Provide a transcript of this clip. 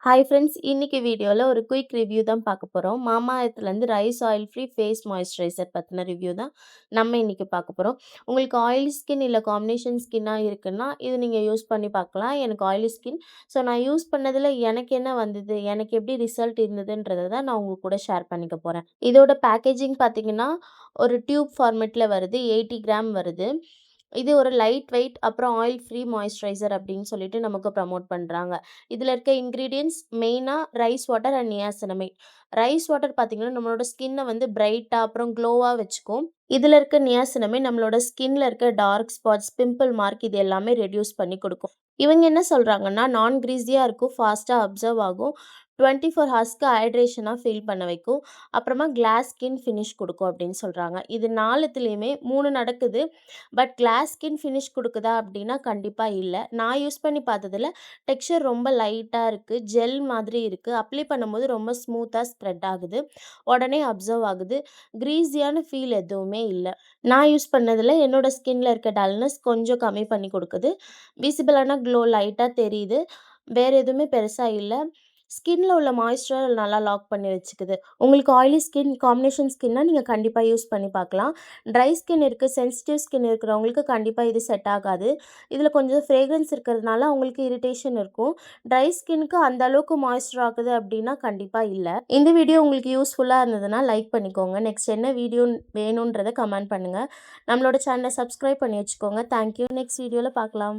Hi friends, இன்னைக்கு வீடியோல ஒரு குயிக் ரிவ்யூ தான் பார்க்க போறோம். மாமாஎர்த்லேருந்து rice oil free face moisturizer பத்தின ரிவ்யூ தான் நம்ம இன்னைக்கு பார்க்க போறோம். உங்களுக்கு ஆயிலி ஸ்கின் இல்ல காம்பினேஷன் ஸ்கின்னா இருக்குன்னா, இது நீங்க யூஸ் பண்ணி பார்க்கலாம். எனக்கு ஆயிலி ஸ்கின். ஸோ நான் யூஸ் பண்ணதுல எனக்கு என்ன வந்தது, எனக்கு எப்படி ரிசல்ட் இருந்ததுன்றத தான் நான் உங்க கூட ஷேர் பண்ணிக்க போறேன். இதோட பேக்கேஜிங் பார்த்தீங்கன்னா, ஒரு டியூப் ஃபார்மேட்ல வருது. 80 கிராம் வருது. இது ஒரு லைட் வெயிட் அப்புறம் ஆயில் ஃப்ரீ மாய்ஸ்சரைசர் அப்படின்னு சொல்லிட்டு நமக்கு ப்ரமோட் பண்றாங்க. இதுல இருக்க இன்கிரீடியன்ட்ஸ் மெயினா rice water and niacinamide. Rice water பார்த்தீங்கன்னா, நம்மளோட ஸ்கின்னை வந்து பிரைட்டா அப்புறம் க்ளோவா வச்சுக்கும். இதுல இருக்க நியாசினமைட் நம்மளோட ஸ்கின்ல இருக்க டார்க் ஸ்பாட்ஸ், பிம்பிள் மார்க் இது எல்லாமே ரெடியூஸ் பண்ணி கொடுக்கும். இவங்க என்ன சொல்றாங்கன்னா, நான் கிரீஸியா இருக்கும், ஃபாஸ்டா அப்சர்வ் ஆகும், 24 ஹார்ஸ்க்கு ஹைட்ரேஷனா ஃபீல் பண்ண வைக்கும், அப்புறமா கிளாஸ் ஸ்கின் ஃபினிஷ் கொடுக்கும் அப்படின்னு சொல்றாங்க. இது 4த்துலேயுமே 3 நடக்குது. பட் கிளாஸ் ஸ்கின் ஃபினிஷ் கொடுக்குதா அப்படின்னா கண்டிப்பா இல்ல. நான் யூஸ் பண்ணி பார்த்ததுல டெக்ஸ்சர் ரொம்ப லைட்டா இருக்கு. ஜெல் மாதிரி இருக்கு. அப்ளை பண்ணும்போது ரொம்ப ஸ்மூத்தா ஸ்ப்ரெட் ஆகுது. உடனே அப்சர்வ் ஆகுது. கிரீஸியான ஃபீல் எதுவுமே இல்ல. நான் யூஸ் பண்ணதுல என்னோட ஸ்கின்ல இருக்க டல்னஸ் கொஞ்சம் கம்மி பண்ணி கொடுக்குது. விசிபிளான க்ளோ லைட்டா தெரியுது. வேற எதுவுமே பெருசா இல்ல. ஸ்கின்ல உள்ள மாய்ஸ்சர் நல்லா லாக் பண்ணி வச்சுக்குது. உங்களுக்கு ஆயிலி ஸ்கின், காம்பினேஷன் ஸ்கின்னா நீங்க கண்டிப்பா யூஸ் பண்ணி பார்க்கலாம். ட்ரை ஸ்கின் இருக்கு, சென்சிட்டிவ் ஸ்கின் இருக்கிறவங்களுக்கு கண்டிப்பா இது செட் ஆகாது. இதுல கொஞ்சம் ஃப்ரேக்ரன்ஸ் இருக்கிறதுனால அவங்களுக்கு இரிட்டேஷன் இருக்கும். ட்ரை ஸ்கின்னுக்கு அந்த அளவுக்கு மாய்ஸ்சர் ஆகுது அப்படின்னா கண்டிப்பா இல்ல. இந்த வீடியோ உங்களுக்கு யூஸ்ஃபுல்லா இருந்ததுன்னா லைக் பண்ணிக்கோங்க. நெக்ஸ்ட் என்ன வீடியோ வேணும்ன்றத கமெண்ட் பண்ணுங்க. நம்மளோட சேனலை சப்ஸ்கிரைப் பண்ணி வச்சுக்கோங்க. தேங்க்யூ. நெக்ஸ்ட் வீடியோல பார்க்கலாம்.